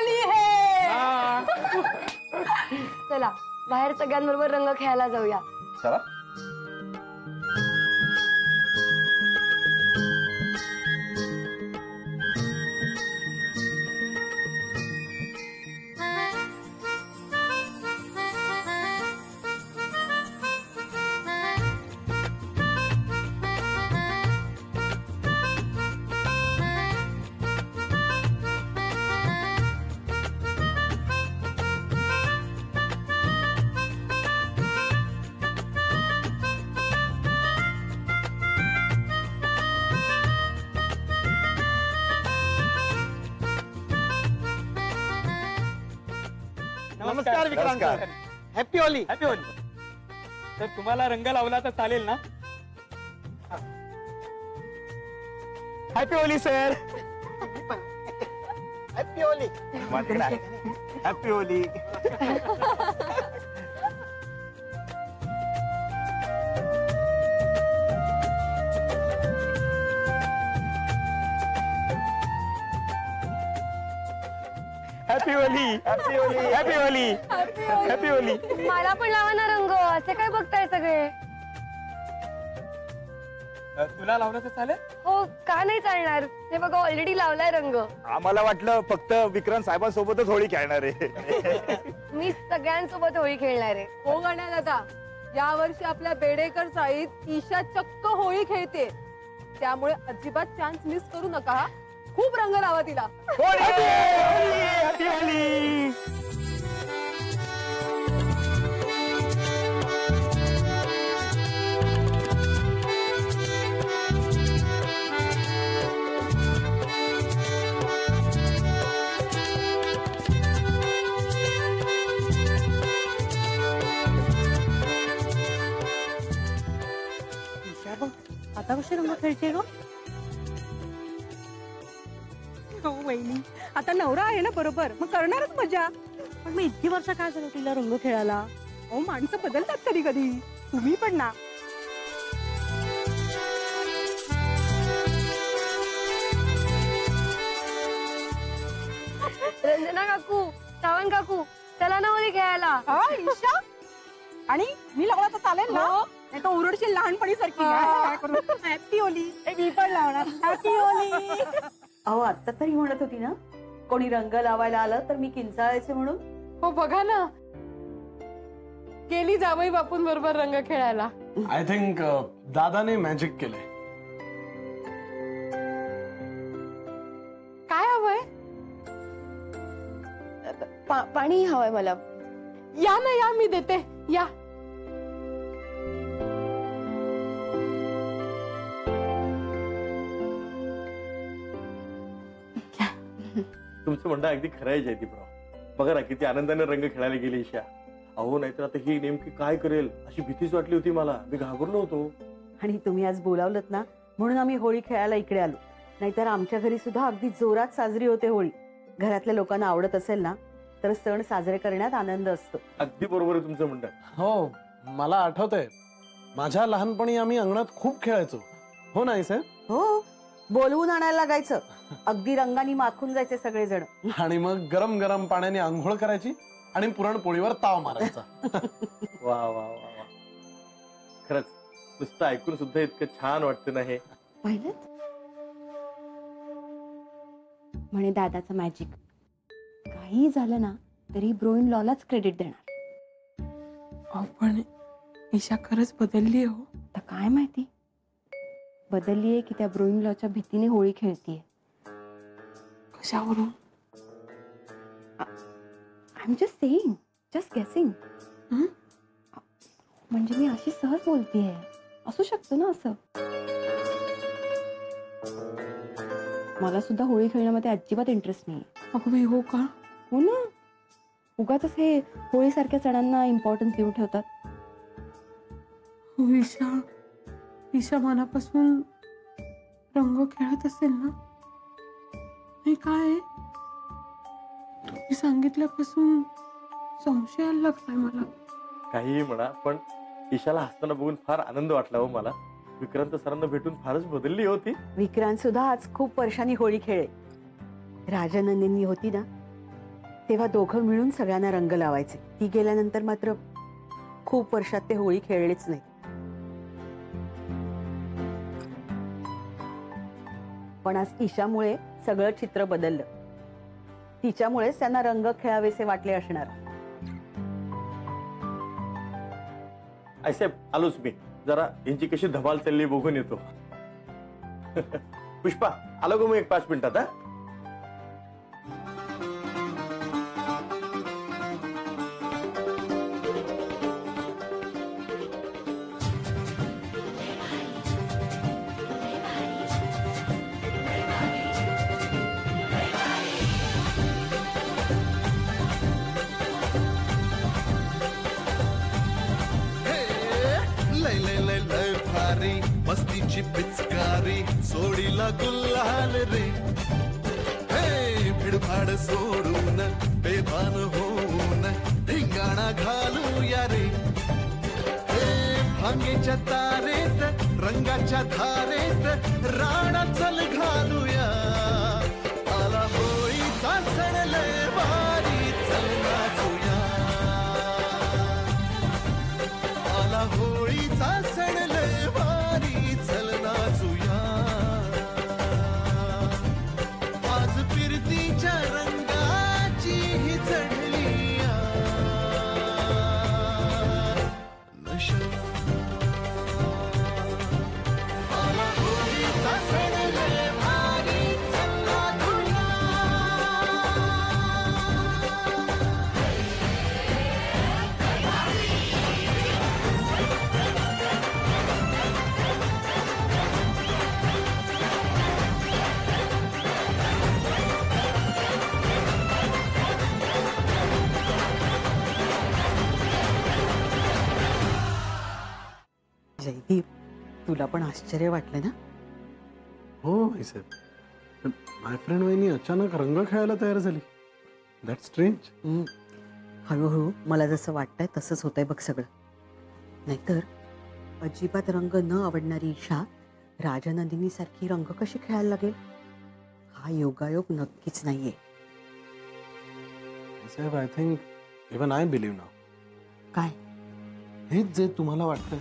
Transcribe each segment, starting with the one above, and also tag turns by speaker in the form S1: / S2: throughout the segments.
S1: Holy है।
S2: चला बाहेर सगळ्यांबरोबर रंग खेळायला जाऊया.
S3: चला.
S4: नमस्कार Vikrant sir. Happy Holy.
S5: Happy Holy. तर तुम्हाला रंग लावला तर चालेल ना? Happy Holy sir.
S4: Happy Holy.
S3: Happy Holy.
S5: Happy Holy. Happy Holy. Happy Holy. Happy Holy.
S2: मला पण लावा ना रंग. असे काय बघताय सगळे?
S5: तुला लावलं तर चालेल?
S2: हो का नाही चालणार. हे बघा ऑलरेडी लावलाय रंग.
S3: आम्हाला वाटलं फक्त विक्रांत साहेबांसोबतच होळी खेळणार आहे.
S2: मी सगळ्यांसोबत होळी खेळणार आहे.
S1: हो गण्या दादा, या वर्षी आपल्या बेडेकर साईत ईशा चक्क होळी खेळते. त्यामुळे अजिबात चान्स मिस करू नका. हा खूप रंग लावा तिला.
S5: Happy Holy.
S1: आता कशी रंग खेळते ग?
S6: हो वहिनी, आता नवरा आहे ना बरोबर, मग करणारच मजा. पण मग इतकी वर्ष काय झालं तिला रंग खेळायला? अहो माणसं बदलतात कधी कधी. तुम्ही पण ना.
S2: रंजना काकू, सावंत काकू, चला ना होळी खेळायला.
S6: ईशा, आणि मी लावला तर चालेल ना? नाही तर उरडशील लहानपणी सारखी. Happy Holy. मी पण लावणार. Happy Holy.
S7: अहो आता तरी म्हणत होती ना कोणी रंग लावायला आलं तर मी किंचाळायचे म्हणून.
S1: हो बघा ना, गेली जावई बापून बरोबर रंग खेळायला.
S8: आय थिंक दादाने मॅजिक केलंय.
S1: काय हवंय?
S2: पाणी हवंय मला.
S1: या ना, या मी देते. या.
S9: तुमचं म्हणणं अगदी खरं आहे जयदीपराव. बघा ना किती आनंदाने रंग खेळायला गेली ईशा. अहो नाहीतर आता ही नेमकी काय करेल अशी भीतीच वाटली होती मला. मी घाबरलो होतो.
S7: आणि तुम्ही आज बोलावलत ना म्हणून आम्ही होळी खेळायला इकडे आलो. नाहीतर आमच्या घरी सुद्धा अगदी जोरात साजरी होते होळी. घरातल्या लोकांना आवडत असेल ना तर सण साजरे करण्यात आनंद असतो.
S9: अगदी बरोबर आहे तुमचं म्हणणं.
S8: हो, मला आठवतंय माझ्या लहानपणी आम्ही अंगणात खूप खेळायचो. हो नाही साहेब?
S7: हो, बोलवून आणायला लागायचं. अगदी रंगानी माखून जायचे सगळेजण.
S8: आणि मग गरम गरम पाण्याने आंघोळ करायची आणि पुरणपोळीवर ताव मारायचा.
S9: वा वा वा वा. खरंच नुसतं ऐकून सुद्धा इतकं छान वाटतं ना हे.
S2: पाहिलं म्हणे दादाचं मॅजिक. काही झालं ना तरी ब्रो इन लॉलाच क्रेडिट देणार.
S1: पण ईशा खरंच बदलली हो.
S2: तर काय माहिती बदललीये की त्या ब्रो इन लॉच्या भीतीने होळी खेळतीये.
S1: कशावरून?
S2: I am just saying, just guessing. म्हणजे मी अशी सहज बोलतीये. असू शकतं ना असं. मला सुद्धा होळी खेळण्यामध्ये अजिबात इंटरेस्ट नाही.
S1: अगं बाई, हो का?
S2: हो ना. उगाच हे होळी सारख्या सणांना इम्पॉर्टन्स देऊन ठेवतात.
S1: ईशा, ईशा मनापासून रंग खेळत असेल ना? नाही काय तुम्ही सांगितल्यापासून संशय यायला लागलाय मला.
S9: काहीही म्हणा पण ईशाला हसताना बघून फार आनंद वाटला हो मला. विक्रांत सरांना भेटून फारच बदलली होती.
S7: विक्रांत सुद्धा आज खूप वर्षांनी होळी खेळे. राजनंदिनी होती ना तेव्हा दोघं मिळून सगळ्यांना रंग लावायचे. ती गेल्यानंतर मात्र खूप वर्षात ते होळी खेळलेच नाही. पण आज ईशामुळे सगळं चित्र बदललं. तिच्यामुळेच त्यांना रंग खेळावेसे वाटले असणार.
S9: आईसाहेब आलोच मी, जरा यांची कशी धमाल चालली बघून येतो. पुष्पा आलो गो मग 1-5 मिनिटात. हा
S10: लय लय लय लय भारी मस्तीची पिचकारी सोडीला गुल्हाल रे. हे भिडभाड सोडून बेभान होऊन धिंगाणा घालूया रे. हे भांगेच्या तारेत रंगाच्या धारेत राणा चल घालूया. आला होळीचा सण लय भारी चल नाचूया. आला होळीचा सण लय भारी चल नाचूया. आज फिरतीच्या रंगाची ही चढली नशा. आला होळीचा सण लय भारी चल नाचूया.
S7: जयदीप, तुला पण आश्चर्य वाटलं ना?
S8: हो आईसाहेब, पण माय फ्रेंड वहिनी अचानक रंग खेळायला तयार झाली. That strange.
S7: हळूहळू मला जसं वाटतंय तसंच होतंय बघ सगळं. नाहीतर अजिबात रंग न आवडणारी ईशा राजनंदिनी सारखी रंग कशी खेळायला लागेल? हा योगायोग नक्कीच नाहीये.
S8: आईसाहेब, I think even I believe now.
S7: काय?
S8: हेच जे तुम्हाला वाटतंय.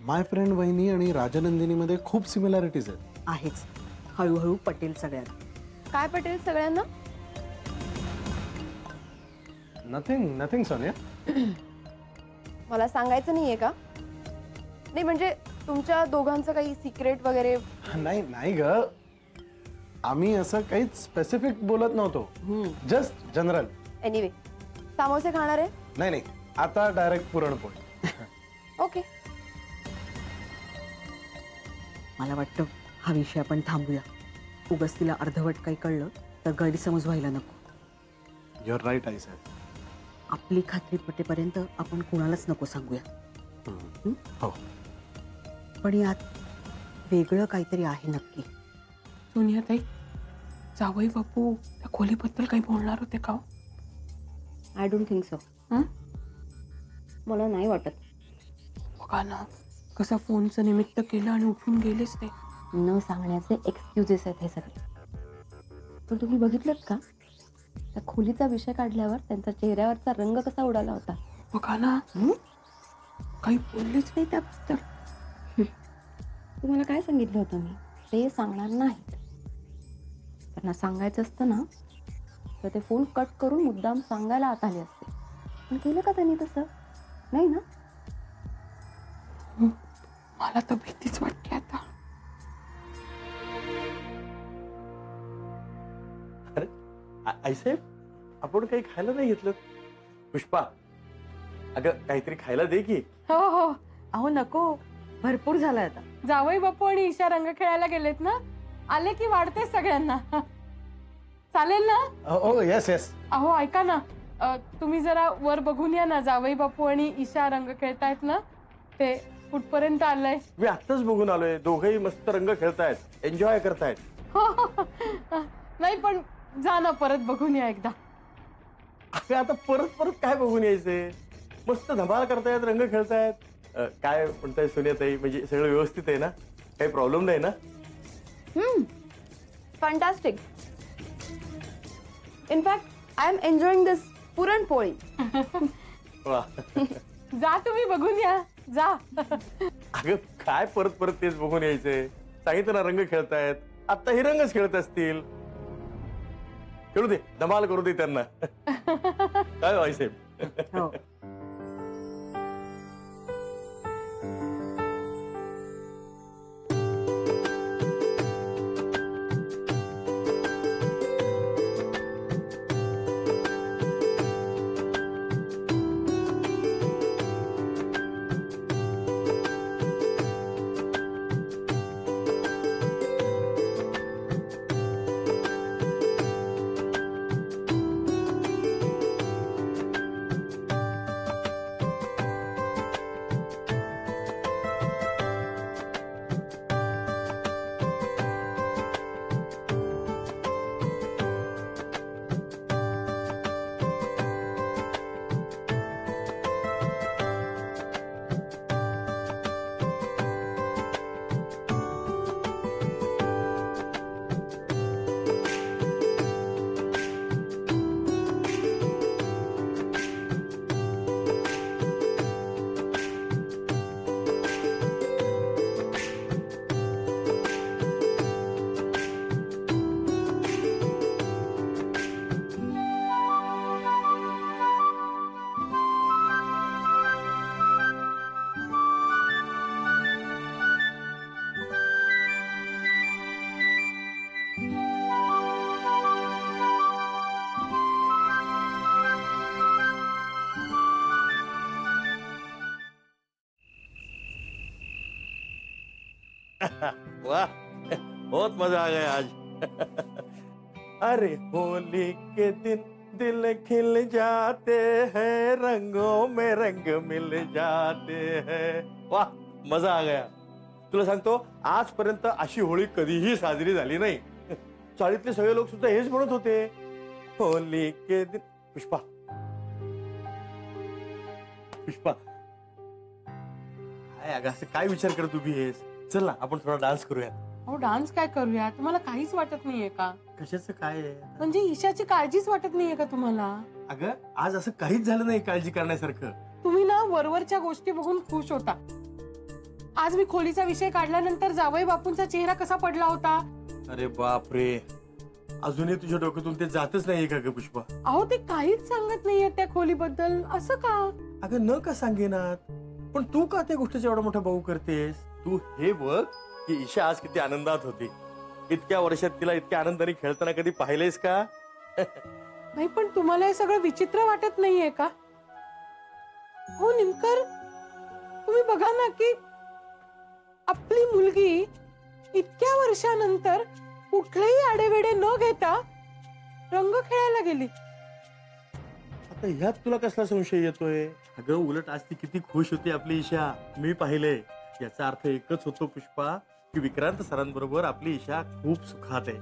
S8: माय फ्रेंड वहिनी आणि राजनंदिनीमध्ये खूप सिमिलॅरिटीज आहेत.
S7: आहेच. हळूहळू पटेल सगळ्यांना.
S2: काय पटेल सगळ्यांना?
S8: नथिंग सोनिया.
S2: मला सांगायचं नाहीये का? नाही म्हणजे तुमच्या दोघांचं काही सिक्रेट वगैरे?
S8: नाही ग, आम्ही असं काहीच स्पेसिफिक बोलत नव्हतो. Just general.
S2: एनिवे, समोसे खाणार आहे?
S8: नाही, आता डायरेक्ट पुरणपोळी.
S2: ओके.
S7: मला वाटतं हा विषय आपण थांबूया. उगाच तिला अर्धवट काही कळलं तर गैरसमज व्हायला नको.
S8: यू आर राईट आईसाहेब.
S7: आपली खात्री पटेपर्यंत आपण कुणालाच नको सांगूया.
S8: हो.
S7: पण यात वेगळं काहीतरी आहे नक्की.
S6: सोनियाताई, जावई बापू त्या खोलीबद्दल काही बोलणार होते का?
S2: I don't think so. मला नाही वाटत.
S6: बघा ना, कसा फोनचं निमित्त केलं आणि उठून गेलेच ते.
S2: न सांगण्याचे एक्सक्युजेस आहेत हे सगळे. पण तुम्ही बघितलं का त्या खोलीचा विषय काढल्यावर त्यांचा चेहऱ्यावरचा रंग कसा उडाला होता?
S6: बघा ना, काही बोललेच नाही त्याबद्दल.
S2: तुम्हाला काय सांगितलं होतं मी? ते सांगणार नाहीत. त्यांना सांगायचं असतं ना तर ते फोन कट करून मुद्दाम सांगायला आत आले असते. पण केलं का त्यांनी तसं? नाही ना.
S6: मला तर भीतीच वाटते आता.
S9: अरे आईसाहेब, आपण काही खायला नाही घेतलं? पुष्पा, अगं काहीतरी खायला दे की.
S6: हो हो.
S7: अहो नको, भरपूर झालाय आता.
S6: जावई बापू आणि ईशा रंग खेळायला गेलेत ना, आले की वाढते सगळ्यांना. चालेल ना?
S8: ओ येस येस.
S6: अहो ऐका ना, तुम्ही जरा वर बघून या ना. जावई बापू आणि ईशा रंग खेळतायत ना, ते कुठपर्यंत आलंय?
S9: मी आत्ताच बघून आलोय. दोघेही मस्त रंग खेळतायत, एन्जॉय करतायत.
S6: नाही पण जा ना, परत बघून या एकदा.
S9: आता परत काय बघून यायचंय? मस्त धमाल करतायत, रंग खेळतायत. काय म्हणताय सोनियाताई? म्हणजे सगळं व्यवस्थित आहे ना? काही प्रॉब्लेम नाही ना?
S2: Fantastic. In fact I am enjoying this puranpoli.
S9: वा.
S6: जा तुम्ही बघून या जा.
S9: अगं काय परत परत तेच बघून यायचंय. सांगितलं ना रंग खेळतायत. आता ही रंगच खेळत असतील. खेळू दे, धमाल करू दे त्यांना. काय व्हायसाहेब.
S7: हो.
S9: वाह, बहुत मजा आ गया आज. अरे होली के दिन दिल खिल जाते हैं, रंगों में रंग मिल जाते हैं. वाह, मजा आ गया. तुला सांगतो आजपर्यंत अशी होळी कधीही साजरी झाली नाही. चाळीतले सगळे लोक सुद्धा हेच म्हणत होते, होली के दिन. पुष्पा, पुष्पा काय अगं असं काय विचार करत उभी आहेस. चल ना आपण थोडा डान्स करूयात.
S6: अहो डान्स काय करूया, तुम्हाला काहीच वाटत नाहीये का?
S9: कशाचं काय आहे?
S6: म्हणजे ईशाची काळजीच वाटत नाहीये का तुम्हाला?
S9: अगं आज असं काहीच झालं नाही काळजी करण्यासारखं.
S6: तुम्ही ना वरवरच्या गोष्टी बघून खुश होता. आज मी खोलीचा विषय काढल्यानंतर जावई बापूंचा चेहरा कसा पडला होता.
S9: अरे बापरे, अजूनही तुझ्या डोक्यातून ते जातच नाहीये का ग पुष्पा?
S6: अहो ते काहीच सांगत नाहीये त्या खोलीबद्दल. असं का?
S9: अगं न का सांगेनात, पण तू का त्या गोष्टीचा एवढा मोठा भाऊ करतेस? तू हे बघ की ईशा आज किती आनंदात होती. इतक्या वर्षात तिला इतक्या आनंदाने खेळताना कधी पाहिलेस का?
S6: नाही पण तुम्हाला हे सगळं विचित्र वाटत नाहीये का? हो निमकर, तुम्ही बघा ना की आपली मुलगी इतक्या वर्षानंतर कुठलेही आडेवेडे न घेता रंग खेळायला गेली.
S9: आता ह्यात तुला कसला संशय येतोय? अगं उलट आज ती किती खुश होती आपली ईशा. मी पाहिलंय. याचा अर्थ एकच होतो पुष्पा की विक्रांत सरांबरोबर आपली ईशा खूप सुखात आहे.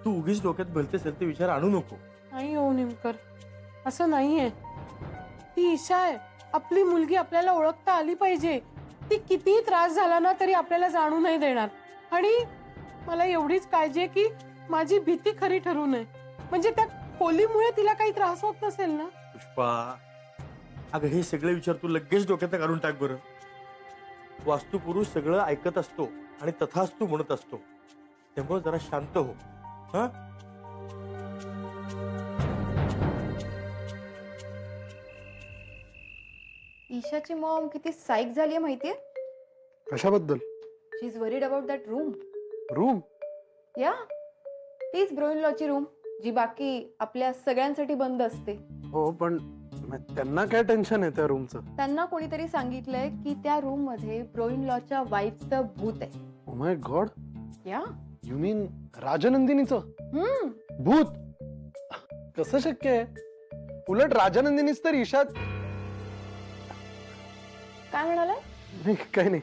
S9: तू उगीच डोक्यात भलते सलते विचार आणू नको.
S6: नाही हो निमकर, असं नाहीये. ती ईशा आहे. आपली मुलगी आपल्याला ओळखता आली पाहिजे. ती कितीही त्रास झाला ना तरी आपल्याला जाणू नाही देणार. आणि मला एवढीच काळजी आहे की माझी भीती खरी ठरू नये. म्हणजे त्या खोलीमुळे तिला काही त्रास होत नसेल ना.
S9: पुष्पा अगं हे सगळे विचार तू लगेच डोक्यात काढून टाक बरं. वास्तुपुरुष सगळं ऐकत असतो आणि तथास्तू म्हणत असतो. त्यामुळे जरा शांत हो. हा
S2: ईशाची मॉम किती साईक झालीये माहितीये?
S8: कशाबद्दल?
S2: She is worried about that room.
S8: Room?
S2: या तीच ब्रोइन लॉची रूम जी बाकी आपल्या सगळ्यांसाठी बंद असते.
S8: हो पण त्यांना काय टेन्शन आहे त्या रूमचं?
S2: त्यांना कोणीतरी सांगितलंय की त्या रूम मध्ये ब्रोइन लॉच्या वाईफचं भूत आहे.
S8: Oh my God.
S2: या
S8: यू मीन राजनंदिनीचं भूत? कसं शक्य आहे? उलट राजनंदिनीच तर ईशात.
S2: काय म्हणाला?
S8: नाही काही नाही.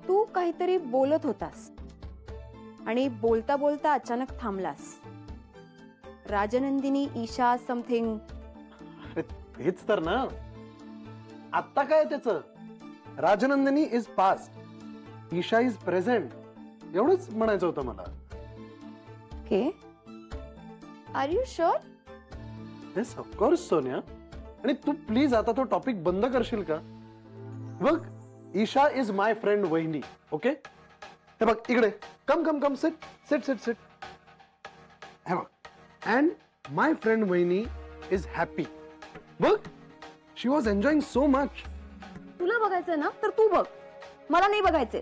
S2: तू काहीतरी बोलत होतास आणि बोलता बोलता अचानक थांबलास. राजनंदिनी ईशा समथिंग.
S8: हेच तर ना. आता काय त्याच? Rajnandini is past, Isha is present, एवढंच म्हणायचं होतं मला.
S2: Okay, are you sure?
S8: Yes of course Sonia. आणि तू प्लीज आता तो टॉपिक बंद करशील का? बघ, ईशा इज माय फ्रेंड वहिनी. ओके, हे बघ इकडे, कम कम कम, सिट सिट सिट सिट. हे बघ, अँड माय फ्रेंड वहिनी इज हॅपी. बघ, शी वॉज एन्जॉईंग सो मच.
S2: तुला बघायचं ना तर तू बघ, मला नाही बघायचे.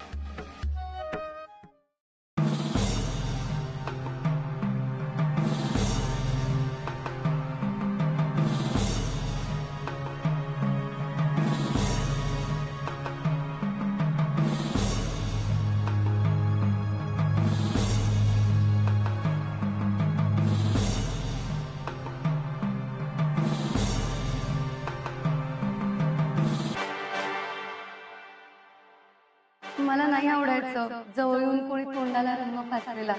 S2: मला नाही आवडायचं जवळ येऊन कोणी तोंडाला रंग फासलेला.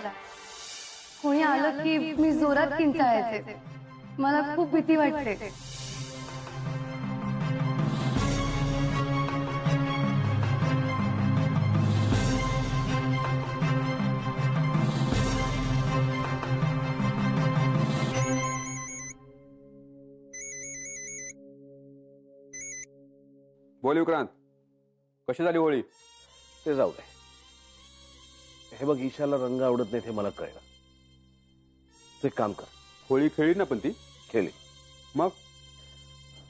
S2: कोणी आलं की मी जोरात किंचाळायचे. मला खूप भीती वाटते.
S5: बोल विक्रांत, कशी झाली होळी?
S9: ते जाऊ दे. हे बघ, ईशाला रंग आवडत नाही हे मला कळलं. तू एक काम कर.
S5: होळी खेळली ना पण ती?
S9: खेळली.
S5: मग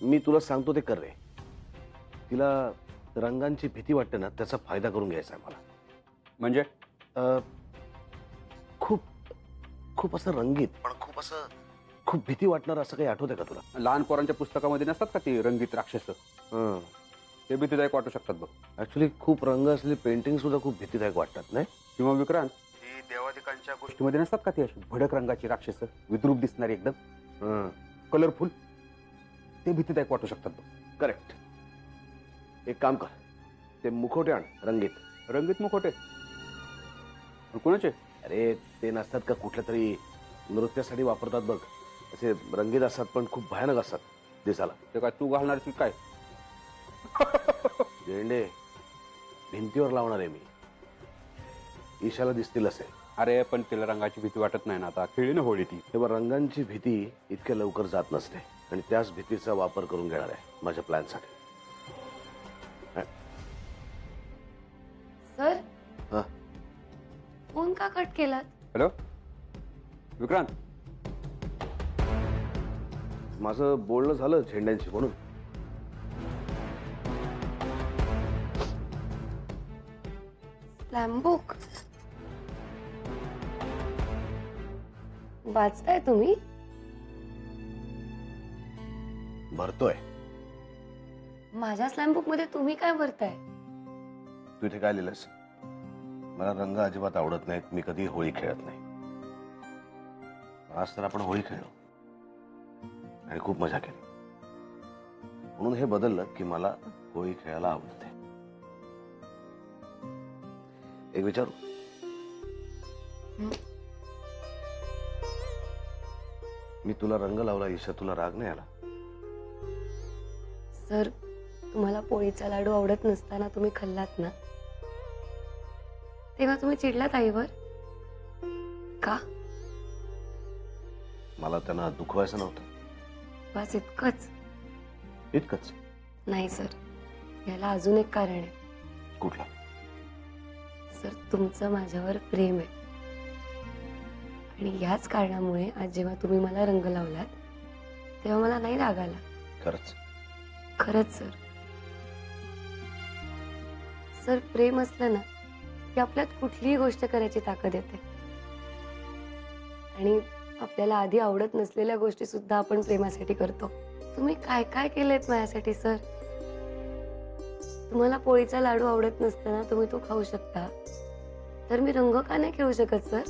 S9: मी तुला सांगतो ते कर रे. तिला रंगांची भीती वाटते ना, त्याचा फायदा करून घ्यायचा आहे मला.
S5: म्हणजे
S9: खूप खूप असं रंगीत पण खूप भीती वाटणार असं काही आठवतंय का तुला?
S5: लहान पोरांच्या पुस्तकामध्ये नसतात का ती रंगीत राक्षस? ते भीतीदायक वाटू शकतात बघ.
S9: ऍक्च्युली खूप रंग असलेली पेंटिंग सुद्धा खूप भीतीदायक वाटतात नाही?
S5: किंवा विक्रांत, ही देवादिकांच्या गोष्टीमध्ये नसतात का ती अशी भडक रंगाची राक्षस, विद्रूप दिसणारी एकदम कलरफुल, ते भीतीदायक वाटू शकतात बघ.
S9: करेक्ट. एक काम कर, ते मुखोटे आण रंगीत.
S5: रंगीत मुखोटे? कोणाचे?
S9: अरे ते नसतात का कुठल्या तरी नृत्यासाठी वापरतात बघ, असे रंगीत असतात पण खूप भयानक असतात दिसायला.
S5: ते काय तू घालणार की काय?
S9: झेंडे भिंतीवर लावणार आहे मी. ईशाला दिसतील असे.
S5: अरे पण तिला रंगाची भीती वाटत नाही ना, आता खेळली ना होळी ती.
S9: तेव्हा रंगांची भीती इतक्या लवकर जात नसते आणि त्याच भीतीचा वापर करून घेणार आहे माझ्या प्लॅनसाठी.
S2: सर,
S9: हा,
S2: फोन का कट केलात?
S5: हॅलो विक्रांत,
S9: माझं बोलणं झालं झेंड्यांशी म्हणून.
S2: स्लॅम बुक वाचताय तुम्ही?
S9: भरतोय.
S2: माझ्या स्लॅम बुक मध्ये तुम्ही काय भरताय?
S9: तू इथे काय लिहिलंस? मला रंग अजिबात आवडत नाहीत, मी कधी होळी खेळत नाही. आज तर आपण होळी खेळलो आणि खूप मजा केली, म्हणून हे बदललं की मला होळी खेळायला आवडते. एक विचारू? मी तुला रंग लावला ईशा, तुला राग नाही आला?
S2: सर, तुम्हाला पोळीचा लाडू आवडत नसताना तुम्ही खाल्लात ना, तेव्हा तुम्ही चिडलात आईवर का?
S9: मला त्यांना दुखवायचं नव्हतं.
S2: बस इतकंच?
S9: इतकंच?
S2: नाही सर, याला अजून एक कारण आहे.
S9: कुठला?
S2: सर, तुमचं माझ्यावर प्रेम आहे आणि याच कारणामुळे आज जेव्हा तुम्ही मला रंग लावलात तेव्हा मला नाही राग आला.
S9: खरंच?
S2: खरंच सर. सर, प्रेम असलं ना की आपल्यात कुठलीही गोष्ट करायची ताकद येते आणि आपल्याला आधी आवडत नसलेल्या गोष्टी सुद्धा आपण प्रेमासाठी करतो. तुम्ही काय काय केलेत माझ्यासाठी सर. तुम्हाला पोळीचा लाडू आवडत नसताना तुम्ही तो खाऊ शकता, तर मी रंग का नाही खेळू शकत सर?